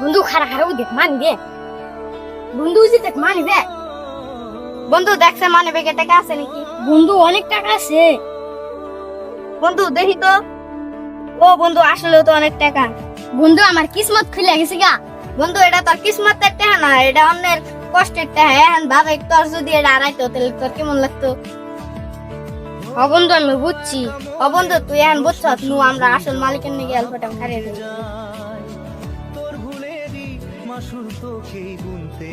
বন্ধু খারা খারা দেখ মানি দে বন্ধু যে দেখ মানি দে বন্ধু দেখছে মানে ব্যাগে টাকা আছে নাকি বন্ধু অনেক টাকা আছে বন্ধু দেখি তো ও বন্ধু আসলে তো অনেক টাকা বন্ধু আমার কিসমত খুলে গেছে গা বন্ধু এটা তোর কিসমতের টাকা না এটা অন্যের কষ্টের টাকা এখন ভাবে তোর যদি এটা আড়াইতো তাহলে তোর কেমন লাগতো বন্ধু আমি বুঝছি বন্ধু তুই এখন বুঝছ নু আমরা আসল মালিকের নিয়ে গল্পটা খারিয়ে দেব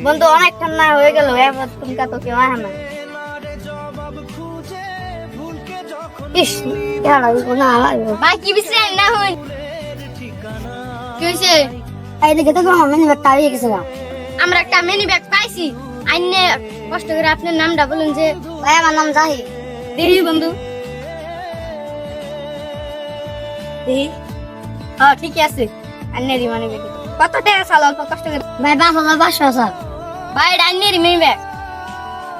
বন্ধু অনেক ঠান্ডা হয়ে গেল এবার তুমকা তো কেউ আহে না ইস কেন না ভাই কি বিশ্রাম না হই কি হইছে এই দেখে তো আমার মিনি ব্যাগ হারিয়ে গেছে আমরা একটা মিনি ব্যাগ পাইছি আইনে কষ্ট করে আপনার নামটা বলুন যে ভাই আমার নাম জাহিদ দেখি বন্ধু দেখি হ্যাঁ ঠিক আছে আইনেরই মানে ব্যাগ কত টাকা চাল অল্প কষ্ট করে ভাই 5,500 স্যার ভাই আইনেরই মিনি ব্যাগ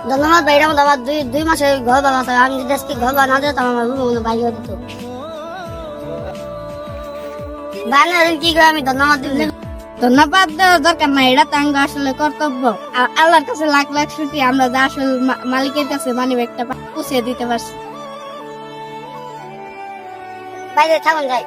ধন্যবাদ ভাই আমার দাদা দুই মাসে ঘর বানাতে আমি যদি আজকে ঘর বানাতে তো আমার ভাই দিত বানালেন কি করে আমি ধন্যবাদ দিব ধন্যবাদ দেওয়ার দরকার নাই এটা তো আমার আসলে কর্তব্য আল্লাহর কাছে লাখ লাখ শুকরিয়া আমরা যা আসল মালিকের কাছে মানি ব্যাগটা পৌঁছে দিতে পারছি বাইরে থাকুন যাই